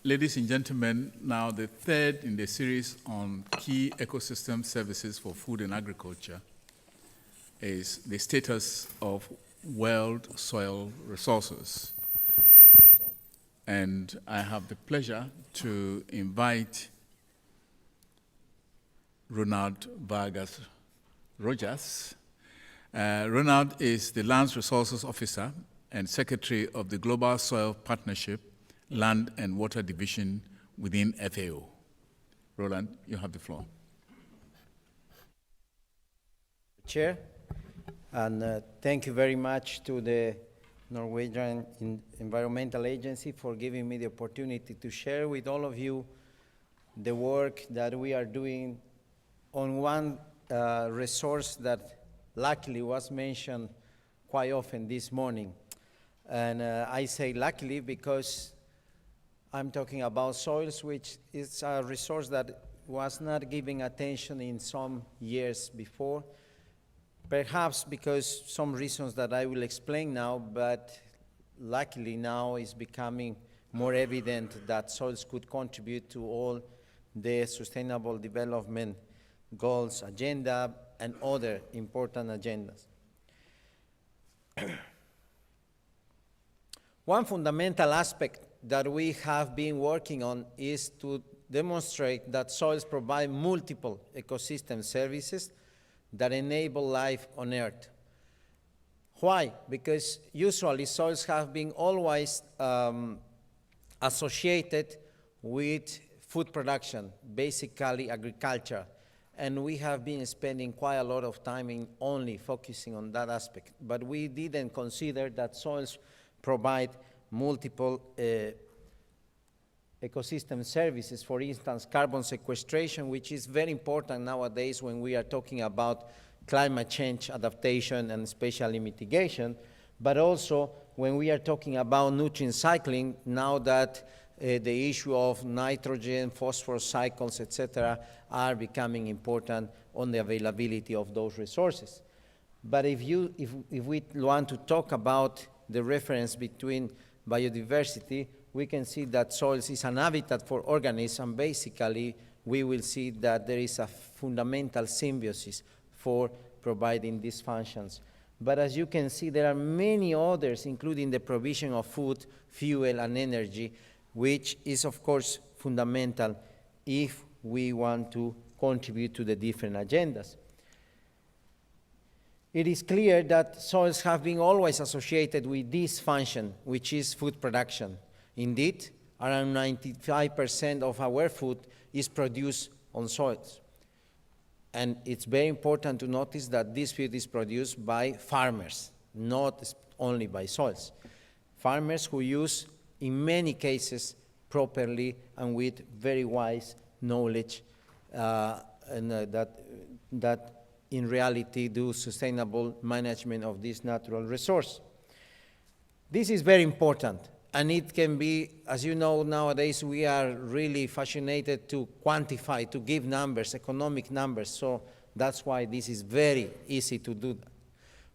Ladies and gentlemen, now the third in the series on key ecosystem services for food and agriculture is the status of world soil resources. And I have the pleasure to invite Ronald Vargas Rojas. Ronald is the Land Resources Officer and Secretary of the Global Soil Partnership Land and Water Division within FAO. Roland, you have the floor. Chair, and thank you very much to the Norwegian Environmental Agency for giving me the opportunity to share with all of you the work that we are doing on one resource that luckily was mentioned quite often this morning. And I say luckily because I'm talking about soils, which is a resource that was not giving attention in some years before, perhaps because some reasons that I will explain now, but luckily now it's becoming more evident that soils could contribute to all the Sustainable Development Goals agenda and other important agendas. One fundamental aspect that we have been working on is to demonstrate that soils provide multiple ecosystem services that enable life on Earth. Why? Because usually soils have been always associated with food production, basically agriculture, and we have been spending quite a lot of time in only focusing on that aspect. But we didn't consider that soils provide multiple ecosystem services, for instance, carbon sequestration, which is very important nowadays when we are talking about climate change adaptation and especially mitigation, but also when we are talking about nutrient cycling, now that the issue of nitrogen, phosphorus cycles, etc., are becoming important on the availability of those resources. But if we want to talk about the reference between biodiversity, we can see that soils is an habitat for organisms, and basically we will see that there is a fundamental symbiosis for providing these functions. But as you can see, there are many others, including the provision of food, fuel, and energy, which is, of course, fundamental if we want to contribute to the different agendas. It is clear that soils have been always associated with this function, which is food production. Indeed, around 95% of our food is produced on soils. And it's very important to notice that this food is produced by farmers, not only by soils. Farmers who use, in many cases, properly and with very wise knowledge that in reality do sustainable management of this natural resource. This is very important, and it can be, as you know, nowadays we are really fascinated to quantify, to give numbers, economic numbers, so that's why this is very easy to do that.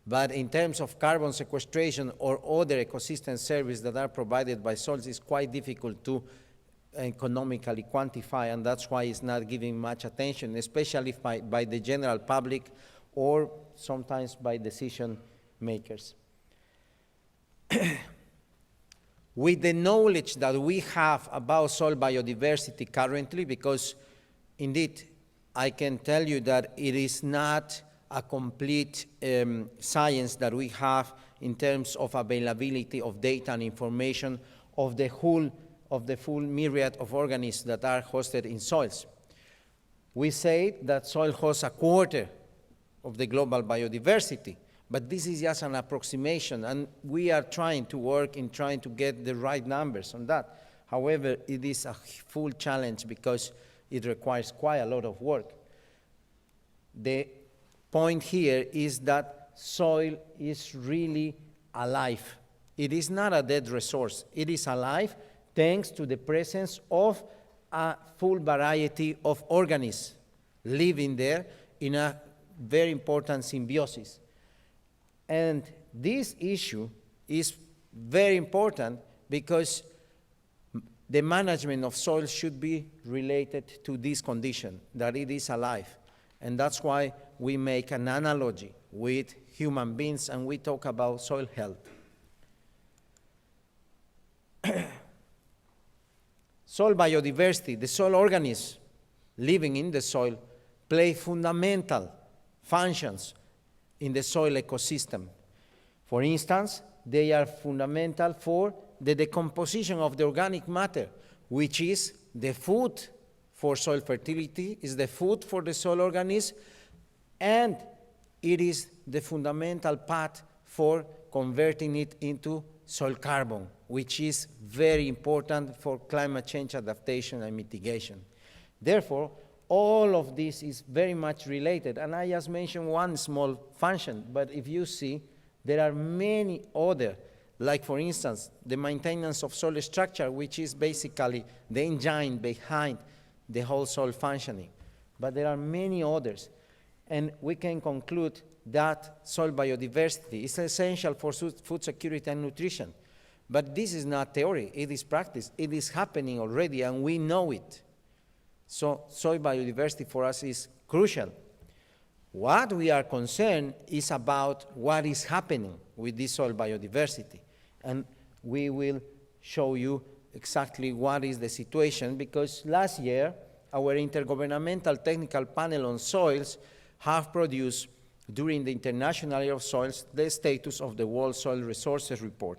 But in terms of carbon sequestration or other ecosystem services that are provided by soils, it's quite difficult to economically quantify, and that's why it's not giving much attention, especially by the general public or sometimes by decision makers. With the knowledge that we have about soil biodiversity currently, because indeed I can tell you that it is not a complete science that we have in terms of availability of data and information of the full myriad of organisms that are hosted in soils. We say that soil hosts a quarter of the global biodiversity, but this is just an approximation, and we are trying to work in trying to get the right numbers on that. However, it is a full challenge because it requires quite a lot of work. The point here is that soil is really alive. It is not a dead resource. It is alive thanks to the presence of a full variety of organisms living there in a very important symbiosis. And this issue is very important because the management of soil should be related to this condition, that it is alive. And that's why we make an analogy with human beings and we talk about soil health. Soil biodiversity, the soil organisms living in the soil, play fundamental functions in the soil ecosystem. For instance, they are fundamental for the decomposition of the organic matter, which is the food for soil fertility, is the food for the soil organism, and it is the fundamental path for converting it into soil carbon, which is very important for climate change adaptation and mitigation. Therefore, all of this is very much related, and I just mentioned one small function, but if you see, there are many other, like for instance, the maintenance of soil structure, which is basically the engine behind the whole soil functioning. But there are many others, and we can conclude that soil biodiversity is essential for food security and nutrition. But this is not theory, it is practice. It is happening already, and we know it. So soil biodiversity for us is crucial. What we are concerned is about what is happening with this soil biodiversity. And we will show you exactly what is the situation, because last year, our Intergovernmental Technical Panel on Soils have produced, during the International Year of Soils, the status of the World Soil Resources Report.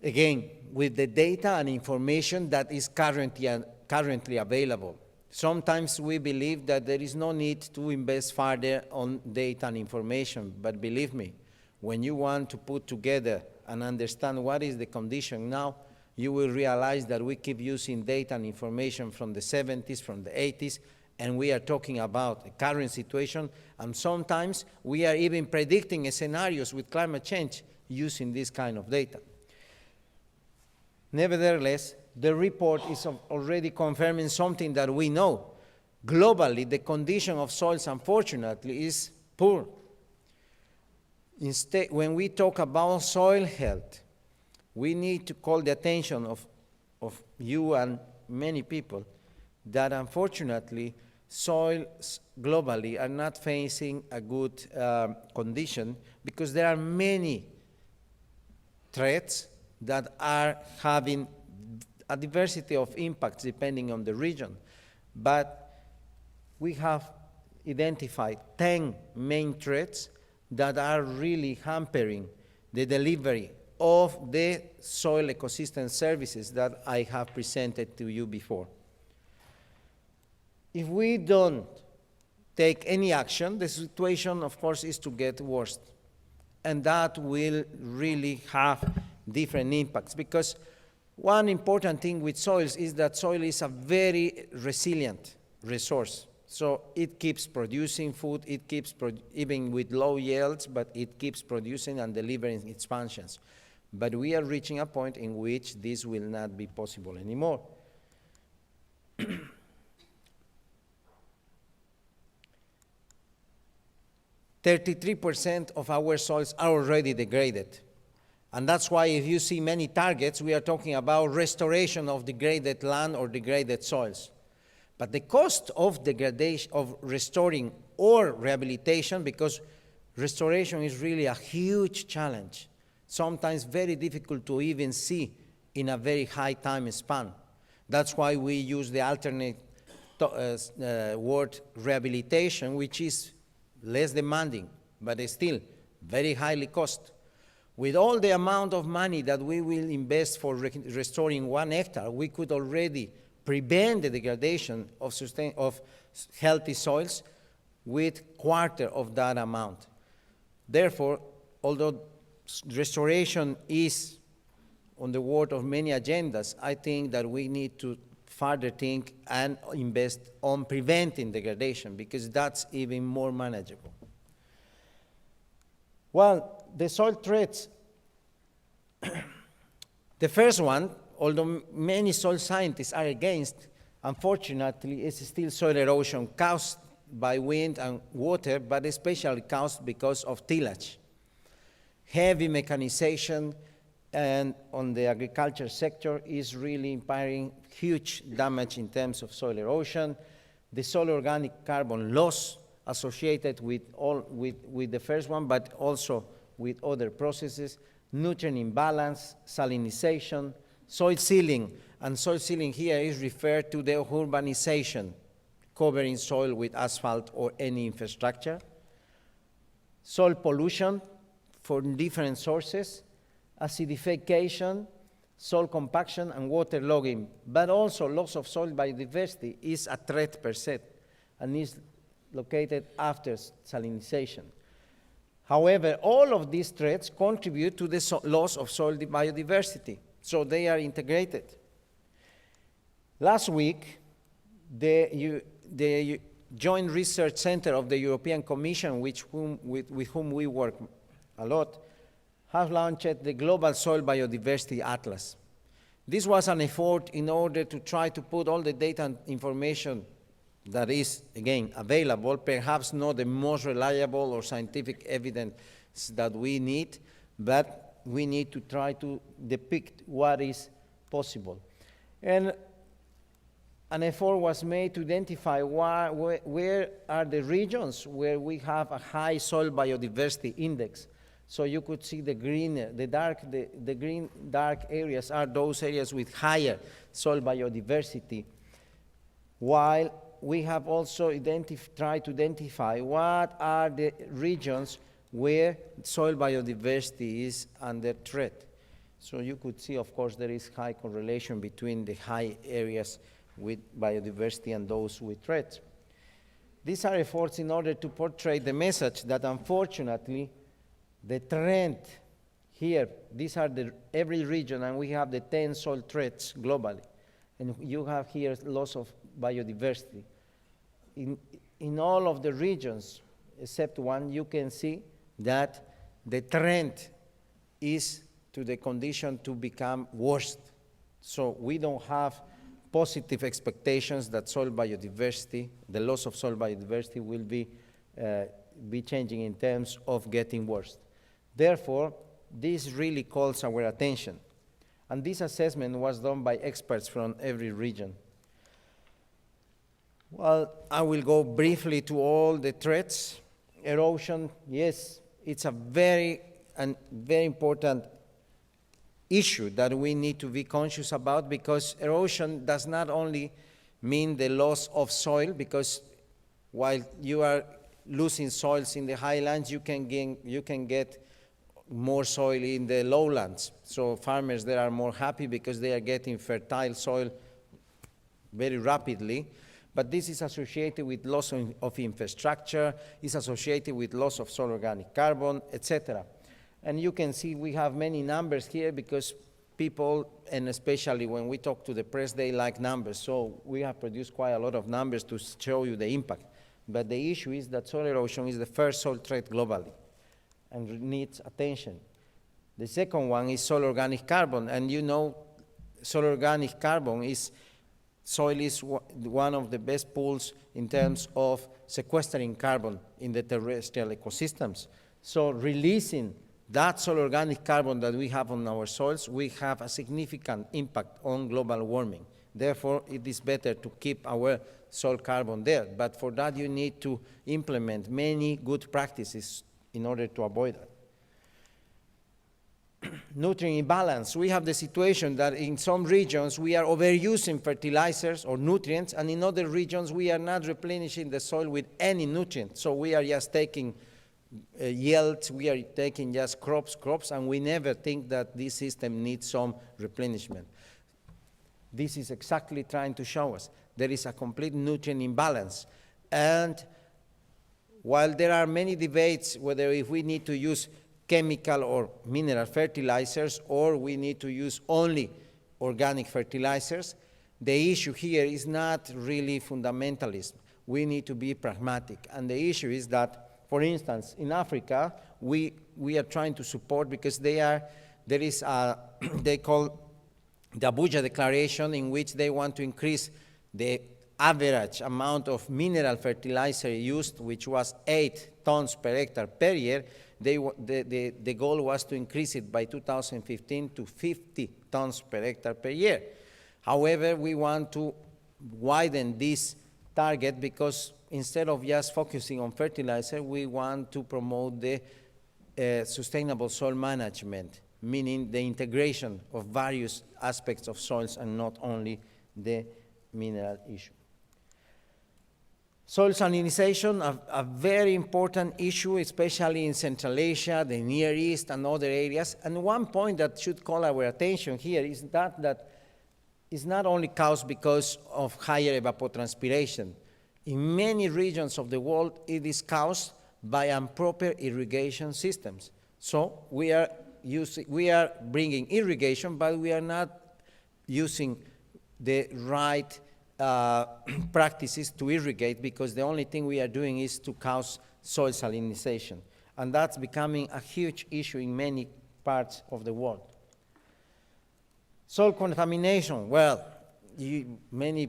Again, with the data and information that is currently available. Sometimes we believe that there is no need to invest further on data and information, but believe me, when you want to put together and understand what is the condition now, you will realize that we keep using data and information from the 70s, from the 80s, and we are talking about the current situation, and sometimes we are even predicting scenarios with climate change using this kind of data. Nevertheless, the report is already confirming something that we know. Globally, the condition of soils, unfortunately, is poor. Instead, when we talk about soil health, we need to call the attention of you and many people that, unfortunately, soils globally are not facing a good condition, because there are many threats that are having a diversity of impacts depending on the region. But we have identified 10 main threats that are really hampering the delivery of the soil ecosystem services that I have presented to you before. If we don't take any action, the situation, of course, is to get worse. And that will really have different impacts, because one important thing with soils is that soil is a very resilient resource. So it keeps producing food, it keeps, even with low yields, but it keeps producing and delivering its functions. But we are reaching a point in which this will not be possible anymore. 33% of our soils are already degraded. And that's why if you see many targets, we are talking about restoration of degraded land or degraded soils. But the cost of degradation, of restoring or rehabilitation, because restoration is really a huge challenge, sometimes very difficult to even see in a very high time span. That's why we use the alternate word rehabilitation, which is less demanding, but still very highly cost. With all the amount of money that we will invest for restoring 1 hectare, we could already prevent the degradation of healthy soils with quarter of that amount. Therefore, although restoration is on the board of many agendas, I think that we need to further think and invest on preventing degradation, because that's even more manageable. Well, the soil threats, the first one, although many soil scientists are against, unfortunately, is still soil erosion caused by wind and water, but especially caused because of tillage. Heavy mechanization and on the agriculture sector is really impairing huge damage in terms of soil erosion, the soil organic carbon loss associated with the first one, but also with other processes, nutrient imbalance, salinization, soil sealing, and soil sealing here is referred to the urbanization, covering soil with asphalt or any infrastructure, soil pollution from different sources, acidification, soil compaction, and waterlogging, but also loss of soil biodiversity is a threat per se and is located after salinization. However, all of these threats contribute to the loss of soil biodiversity, so they are integrated. Last week, the Joint Research Center of the European Commission, with whom we work a lot, have launched the Global Soil Biodiversity Atlas. This was an effort in order to try to put all the data and information that is, again, available, perhaps not the most reliable or scientific evidence that we need, but we need to try to depict what is possible. And an effort was made to identify where are the regions where we have a high soil biodiversity index. So you could see the green, the green dark areas are those areas with higher soil biodiversity, while we have also tried to identify what are the regions where soil biodiversity is under threat. So you could see, of course, there is high correlation between the high areas with biodiversity and those with threats. These are efforts in order to portray the message that, unfortunately, the trend here, these are every region, and we have the 10 soil threats globally. And you have here loss of biodiversity. In all of the regions, except one, you can see that the trend is to the condition to become worse. So we don't have positive expectations that soil biodiversity, the loss of soil biodiversity will be changing in terms of getting worse. Therefore, this really calls our attention. And this assessment was done by experts from every region. Well, I will go briefly to all the threats. Erosion, yes, it's a very important issue that we need to be conscious about, because erosion does not only mean the loss of soil, because while you are losing soils in the highlands, you can get more soil in the lowlands. So farmers there are more happy because they are getting fertile soil very rapidly. But this is associated with loss of infrastructure, is associated with loss of soil organic carbon, etc. And you can see we have many numbers here because people, and especially when we talk to the press, they like numbers. So we have produced quite a lot of numbers to show you the impact. But the issue is that soil erosion is the first soil threat globally and needs attention. The second one is soil organic carbon. And you know, soil organic carbon is, soil is one of the best pools in terms of sequestering carbon in the terrestrial ecosystems. So releasing that soil organic carbon that we have on our soils, we have a significant impact on global warming. Therefore, it is better to keep our soil carbon there. But for that, you need to implement many good practices in order to avoid that. Nutrient imbalance. We have the situation that in some regions we are overusing fertilizers or nutrients, and in other regions we are not replenishing the soil with any nutrient. So we are just taking yields, we are taking just crops, and we never think that this system needs some replenishment. This is exactly trying to show us there is a complete nutrient imbalance. And while there are many debates whether if we need to use chemical or mineral fertilizers or we need to use only organic fertilizers, the issue here is not really fundamentalism. We need to be pragmatic. And the issue is that, for instance, in Africa, we are trying to support because there is they call the Abuja Declaration, in which they want to increase the average amount of mineral fertilizer used, which was 8 tons per hectare per year, the goal was to increase it by 2015 to 50 tons per hectare per year. However, we want to widen this target because instead of just focusing on fertilizer, we want to promote the sustainable soil management, meaning the integration of various aspects of soils and not only the mineral issue. Soil salinization, a very important issue, especially in Central Asia, the Near East, and other areas. And one point that should call our attention here is that it's not only caused because of higher evapotranspiration. In many regions of the world, it is caused by improper irrigation systems. So we are bringing irrigation, but we are not using the right practices to irrigate, because the only thing we are doing is to cause soil salinization. And that's becoming a huge issue in many parts of the world. Soil contamination, well, many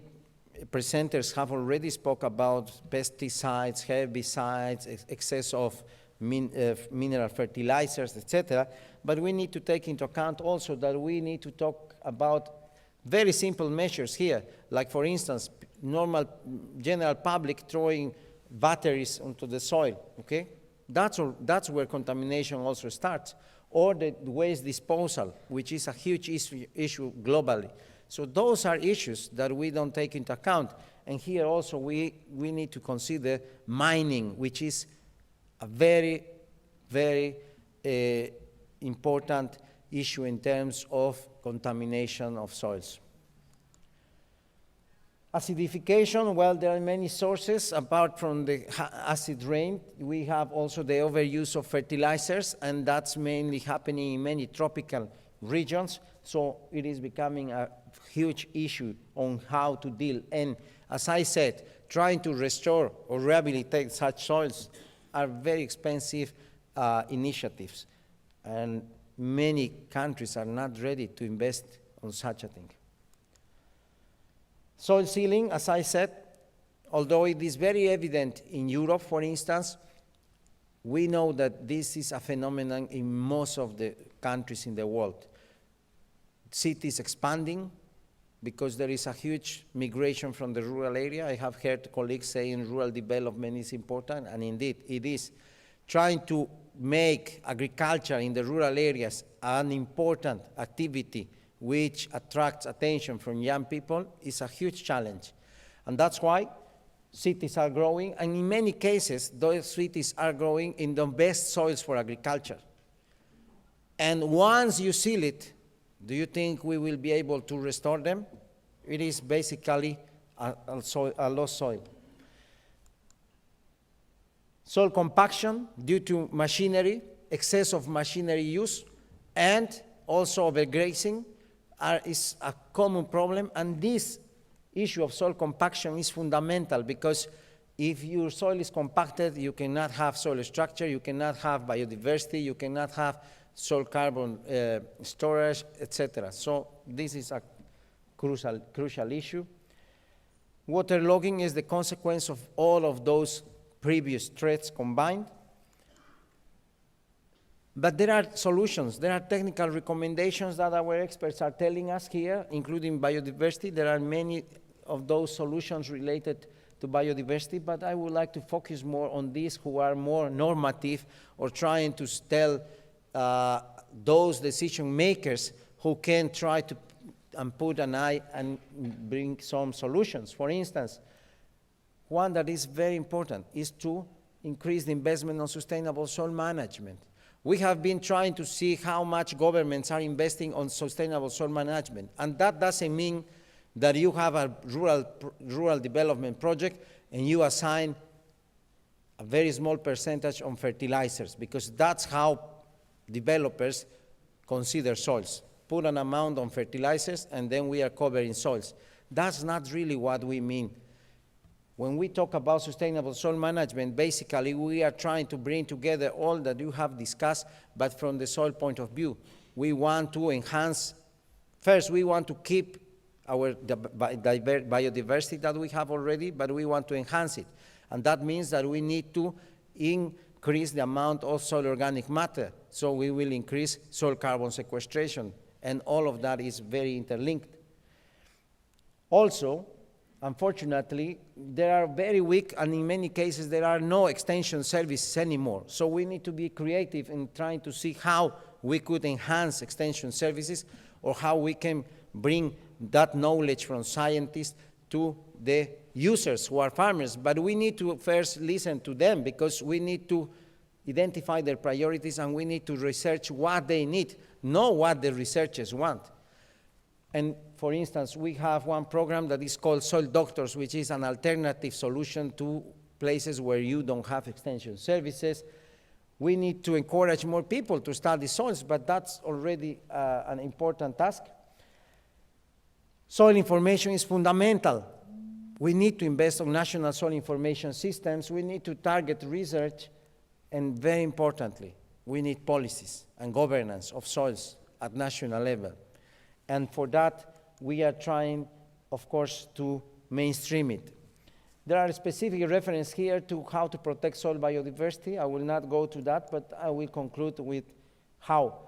presenters have already spoke about pesticides, herbicides, excess of mineral fertilizers, etc. But we need to take into account also that we need to talk about very simple measures here, like for instance, normal general public throwing batteries onto the soil, okay? That's where contamination also starts. Or the waste disposal, which is a huge issue globally. So those are issues that we don't take into account. And here also we need to consider mining, which is a very, very important issue in terms of contamination of soils. Acidification, well, there are many sources. Apart from the acid rain, we have also the overuse of fertilizers, and that's mainly happening in many tropical regions. So it is becoming a huge issue on how to deal. And as I said, trying to restore or rehabilitate such soils are very expensive initiatives. And many countries are not ready to invest on such a thing. Soil sealing, as I said, although it is very evident in Europe, for instance, we know that this is a phenomenon in most of the countries in the world. Cities expanding because there is a huge migration from the rural area. I have heard colleagues saying rural development is important, and indeed it is. Trying to make agriculture in the rural areas an important activity which attracts attention from young people is a huge challenge. And that's why cities are growing, and in many cases, those cities are growing in the best soils for agriculture. And once you seal it, do you think we will be able to restore them? It is basically a lost soil. Soil compaction due to machinery, excess of machinery use, and also overgrazing is a common problem. And this issue of soil compaction is fundamental, because if your soil is compacted, you cannot have soil structure, you cannot have biodiversity, you cannot have soil carbon storage, etc. So this is a crucial issue. Waterlogging is the consequence of all of those previous threats combined. But there are solutions, there are technical recommendations that our experts are telling us here, including biodiversity. There are many of those solutions related to biodiversity, but I would like to focus more on these who are more normative, or trying to tell those decision makers who can try to put an eye and bring some solutions. For instance, one that is very important is to increase the investment on sustainable soil management. We have been trying to see how much governments are investing on sustainable soil management, and that doesn't mean that you have a rural development project and you assign a very small percentage on fertilizers, because that's how developers consider soils. Put an amount on fertilizers and then we are covering soils. That's not really what we mean. When we talk about sustainable soil management, basically we are trying to bring together all that you have discussed, but from the soil point of view. We want to enhance, first we want to keep our biodiversity that we have already, but we want to enhance it. And that means that we need to increase the amount of soil organic matter. So we will increase soil carbon sequestration. And all of that is very interlinked. Also, unfortunately, they are very weak, and in many cases, there are no extension services anymore. So we need to be creative in trying to see how we could enhance extension services or how we can bring that knowledge from scientists to the users who are farmers. But we need to first listen to them, because we need to identify their priorities and we need to research what they need, know what the researchers want. And for instance, we have one program that is called Soil Doctors, which is an alternative solution to places where you don't have extension services. We need to encourage more people to study soils, but that's already an important task. Soil information is fundamental. We need to invest on national soil information systems. We need to target research, and very importantly, we need policies and governance of soils at national level. And for that, we are trying, of course, to mainstream it. There are specific references here to how to protect soil biodiversity. I will not go to that, but I will conclude with how.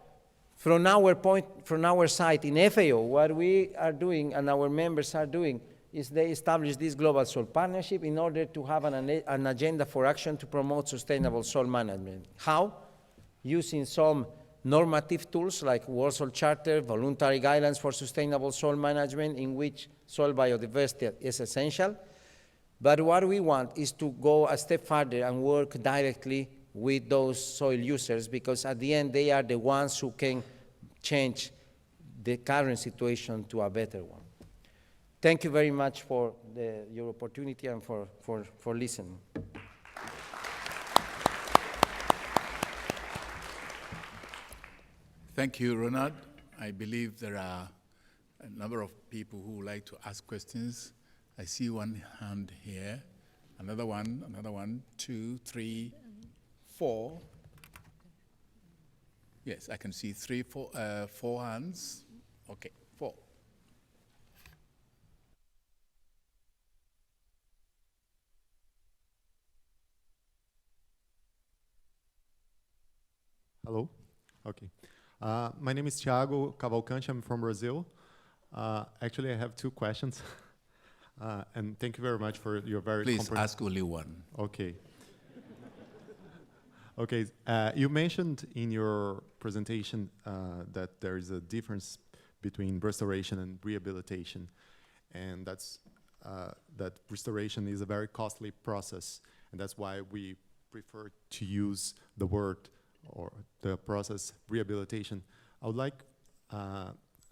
From our side in FAO, what we are doing and our members are doing is they establish this global soil partnership in order to have an agenda for action to promote sustainable soil management. How? Using some normative tools like World Soil Charter, voluntary guidelines for sustainable soil management, in which soil biodiversity is essential. But what we want is to go a step further and work directly with those soil users, because at the end they are the ones who can change the current situation to a better one. Thank you very much for your opportunity and for listening. Thank you, Ronald. I believe there are a number of people who would like to ask questions. I see one hand here, another one, 2, 3, 4. Yes, I can see 4 hands. Okay, 4. Hello. Okay. My name is Thiago Cavalcante. I'm from Brazil. Actually, I have 2 questions. And thank you very much for your very Please ask only one. Okay. Okay. You mentioned in your presentation that there is a difference between restoration and rehabilitation, and that restoration is a very costly process, and that's why we prefer to use the word or the process rehabilitation. I would like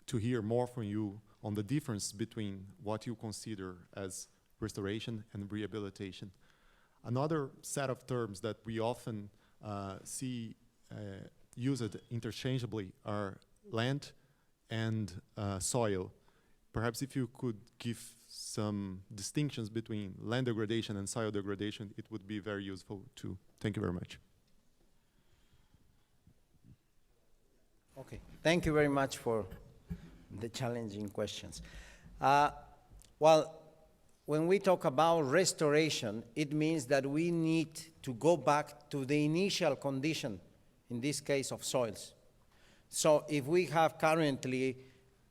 to hear more from you on the difference between what you consider as restoration and rehabilitation. Another set of terms that we often see used interchangeably are land and soil. Perhaps if you could give some distinctions between land degradation and soil degradation, it would be very useful too. Thank you very much. Okay, thank you very much for the challenging questions. Well, when we talk about restoration, it means that we need to go back to the initial condition, in this case of soils. So if we have currently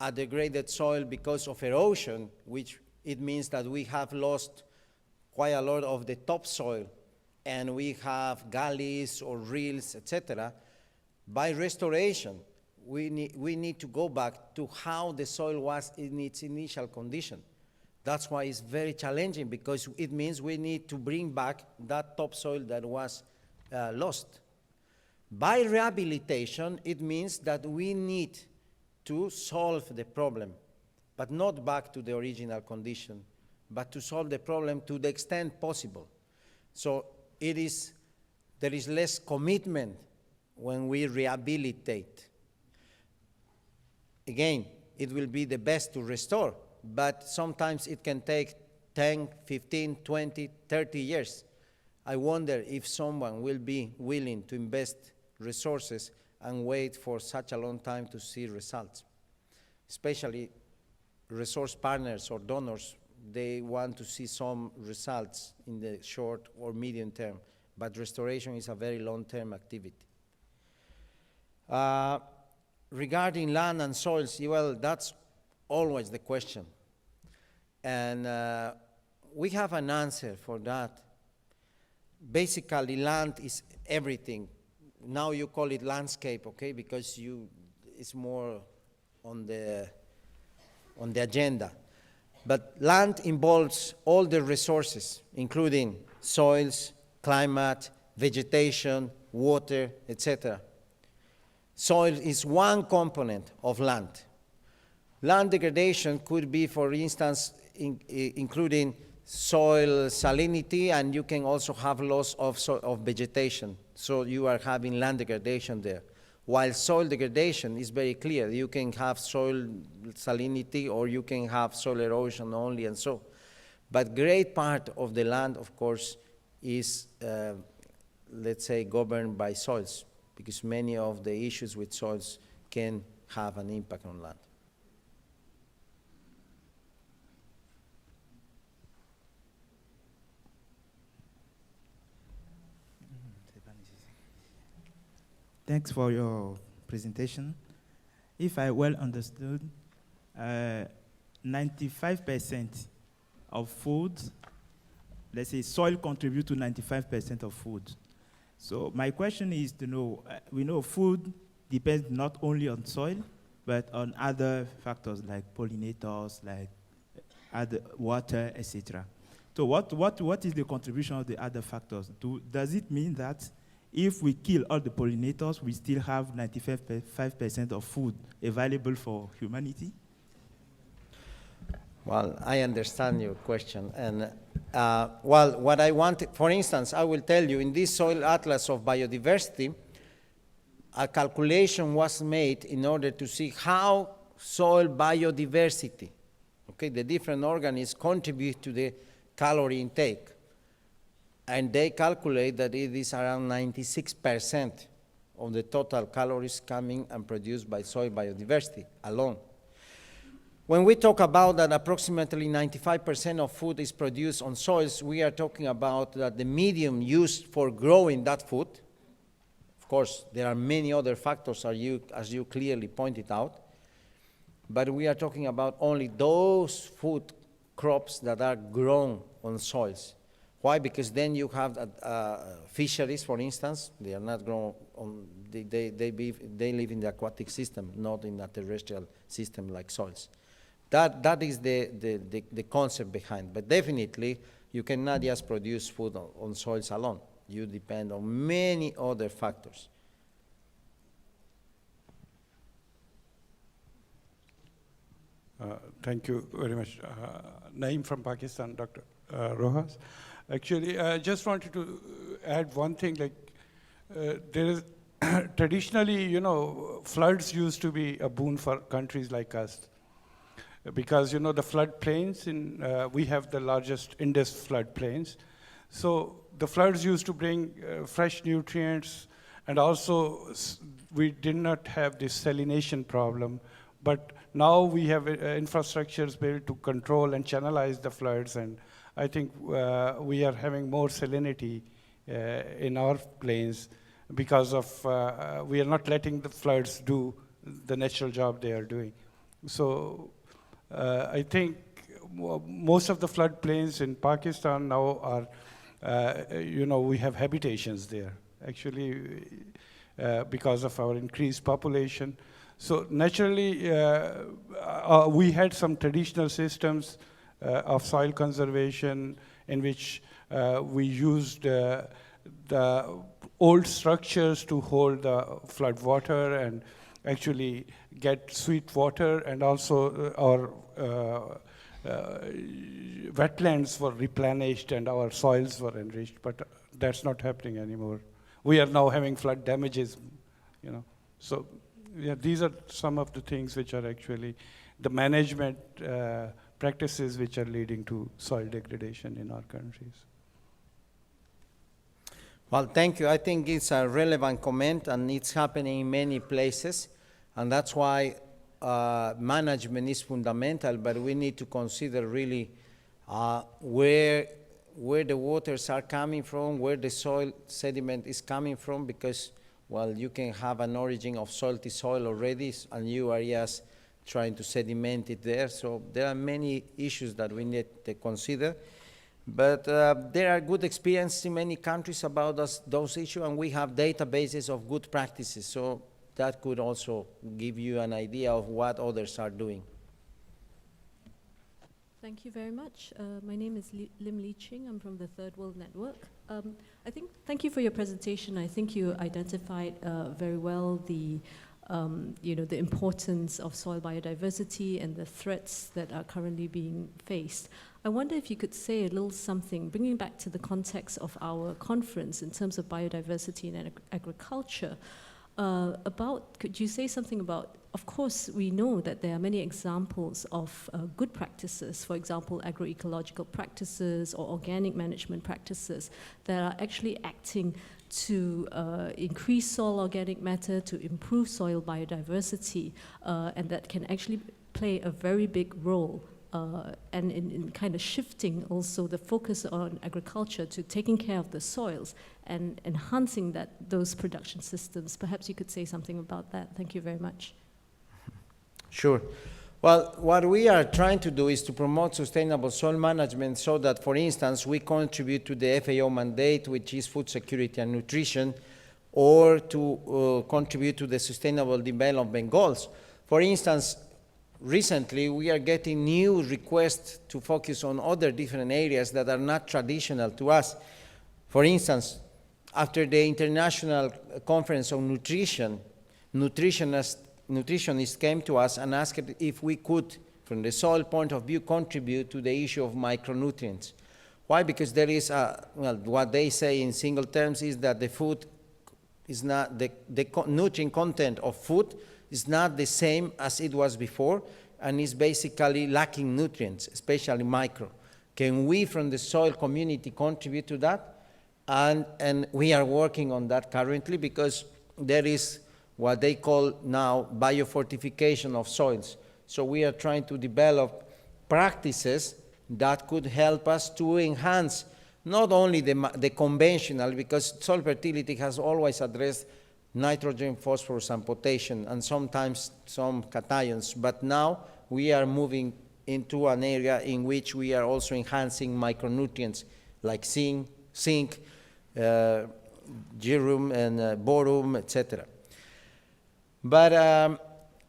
a degraded soil because of erosion, which it means that we have lost quite a lot of the topsoil, and we have gullies or rills, etc., by restoration, we need to go back to how the soil was in its initial condition. That's why it's very challenging, because it means we need to bring back that topsoil that was lost. By rehabilitation, it means that we need to solve the problem, but not back to the original condition, but to solve the problem to the extent possible. So there is less commitment when we rehabilitate. Again, it will be the best to restore, but sometimes it can take 10, 15, 20, 30 years. I wonder if someone will be willing to invest resources and wait for such a long time to see results. Especially resource partners or donors, they want to see some results in the short or medium term, but restoration is a very long-term activity. Regarding land and soils, well, that's always the question. And we have an answer for that. Basically, land is everything. Now you call it landscape, okay, because it's more on the agenda. But land involves all the resources, including soils, climate, vegetation, water, etc. Soil is one component of land. Land degradation could be, for instance, including soil salinity, and you can also have loss of vegetation. So you are having land degradation there. While soil degradation is very clear. You can have soil salinity or you can have soil erosion only and so. But great part of the land, of course, is, let's say, governed by soils, because many of the issues with soils can have an impact on land. Thanks for your presentation. If I well understood, 95% of food, let's say soil contributes to 95% of food. So my question is to know, we know food depends not only on soil, but on other factors like pollinators, like other water, etc. So what is the contribution of the other factors? Does it mean that if we kill all the pollinators, we still have 95% of food available for humanity? Well, I understand your question. And well, what I want, for instance, I will tell you, in this soil atlas of biodiversity, a calculation was made in order to see how soil biodiversity, okay, the different organisms contribute to the calorie intake. And they calculate that it is around 96% of the total calories coming and produced by soil biodiversity alone. When we talk about that approximately 95% of food is produced on soils, we are talking about that the medium used for growing that food. Of course, there are many other factors, as you clearly pointed out, but we are talking about only those food crops that are grown on soils. Why? Because then you have fisheries, for instance. They are not grown on, they live in the aquatic system, not in a terrestrial system like soils. That is the concept behind. But definitely, you cannot just produce food on soils alone. You depend on many other factors. Thank you very much. Naeem from Pakistan, Dr. Rojas. Actually, I just wanted to add one thing, like there is traditionally, you know, floods used to be a boon for countries like us. Because, you know, the flood plains, we have the largest Indus flood plains. So the floods used to bring fresh nutrients, and also we did not have this salination problem. But now we have infrastructures built to control and channelize the floods, and I think we are having more salinity in our plains because of we are not letting the floods do the natural job they are doing. So I think most of the flood plains in Pakistan now are, you know, we have habitations there, actually, because of our increased population. So naturally, we had some traditional systems of soil conservation in which we used the old structures to hold the flood water and actually get sweet water, and also our wetlands were replenished and our soils were enriched, but that's not happening anymore. We are now having flood damages, you know. So yeah, these are some of the things which are actually the management practices which are leading to soil degradation in our countries. Well, thank you. I think it's a relevant comment, and it's happening in many places, and that's why management is fundamental, but we need to consider really where where the waters are coming from, where the soil sediment is coming from, because, well, you can have an origin of salty soil already, and you are just trying to sediment it there. So there are many issues that we need to consider. But there are good experiences in many countries about those issues, and we have databases of good practices. So that could also give you an idea of what others are doing. Thank you very much. My name is Leeming. I'm from the Third World Network. Thank you for your presentation. I think you identified very well the the importance of soil biodiversity and the threats that are currently being faced. I wonder if you could say a little something, bringing back to the context of our conference in terms of biodiversity and agriculture, could you say something about, of course, we know that there are many examples of good practices, for example, agroecological practices or organic management practices that are actually acting to increase soil organic matter, to improve soil biodiversity, and that can actually play a very big role and in kind of shifting also the focus on agriculture to taking care of the soils and enhancing those production systems. Perhaps you could say something about that. Thank you very much. Sure. Well, what we are trying to do is to promote sustainable soil management so that, for instance, we contribute to the FAO mandate, which is food security and nutrition, or to contribute to the sustainable development goals. For instance, recently we are getting new requests to focus on other different areas that are not traditional to us. For instance, after the International Conference on Nutrition, nutritionists came to us and asked if we could, from the soil point of view, contribute to the issue of micronutrients. Why? Because there is what they say in single terms is that the food is not, the nutrient content of food is not the same as it was before, and is basically lacking nutrients, especially micro. Can we, from the soil community, contribute to that? And we are working on that currently, because there is what they call now biofortification of soils. So we are trying to develop practices that could help us to enhance not only the conventional, because soil fertility has always addressed nitrogen, phosphorus, and potassium, and sometimes some cations, but now we are moving into an area in which we are also enhancing micronutrients like zinc, gyrum, and boron, etc. But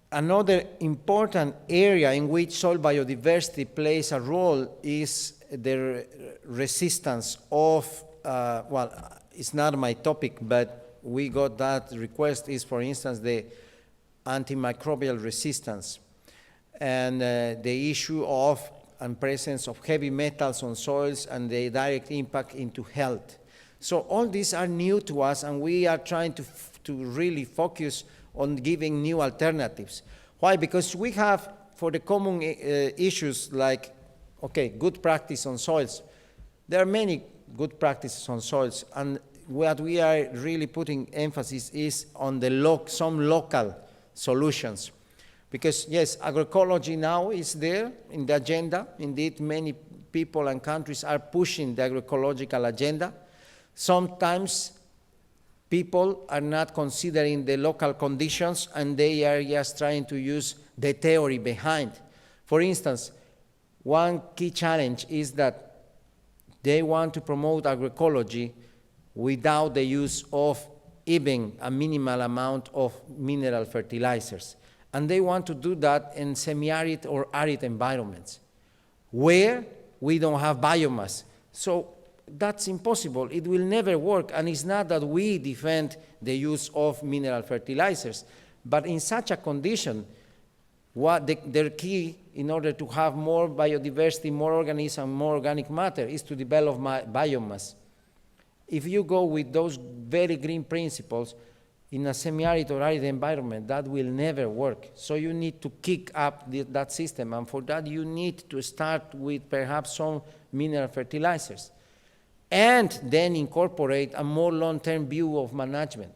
another important area in which soil biodiversity plays a role is the resistance of, well, it's not my topic, but we got that request, is, for instance, the antimicrobial resistance and the issue of and presence of heavy metals on soils and the direct impact into health. So all these are new to us, and we are trying to really focus on giving new alternatives. Why? Because we have, for the common issues like, okay, good practice on soils, there are many good practices on soils, and what we are really putting emphasis is on the some local solutions. Because yes, agroecology now is there in the agenda. Indeed, many people and countries are pushing the agroecological agenda. Sometimes people are not considering the local conditions, and they are just trying to use the theory behind. For instance, one key challenge is that they want to promote agroecology without the use of even a minimal amount of mineral fertilizers. And they want to do that in semi-arid or arid environments where we don't have biomass. So that's impossible. It will never work. And it's not that we defend the use of mineral fertilizers, but in such a condition, their key in order to have more biodiversity, more organisms, more organic matter is to develop biomass. If you go with those very green principles in a semi-arid or arid environment, that will never work. So you need to kick up that system, and for that you need to start with perhaps some mineral fertilizers, and then incorporate a more long-term view of management.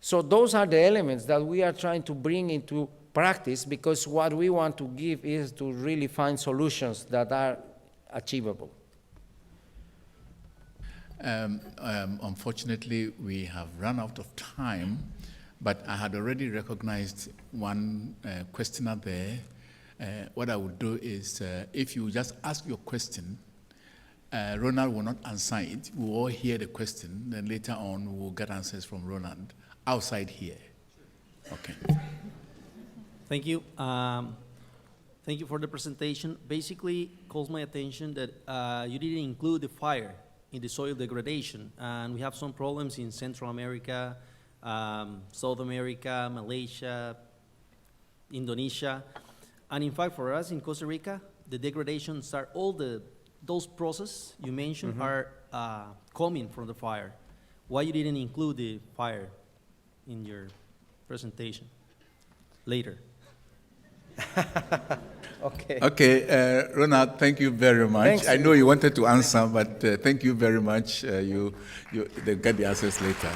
So those are the elements that we are trying to bring into practice, because what we want to give is to really find solutions that are achievable. Unfortunately, we have run out of time, but I had already recognized one questioner there. What I would do is, if you just ask your question, Ronald will not answer it. We will all hear the question, then later on we will get answers from Ronald outside here. Okay. Thank you. Thank you for the presentation. Basically, calls my attention that you didn't include the fire in the soil degradation, and we have some problems in Central America, South America, Malaysia, Indonesia, and in fact, for us in Costa Rica, the degradation start those processes you mentioned are coming from the fire. Why you didn't include the fire in your presentation later? Okay. Okay, Ronald, thank you very much. Thanks. I know you wanted to answer, but thank you very much. They'll get the answers later.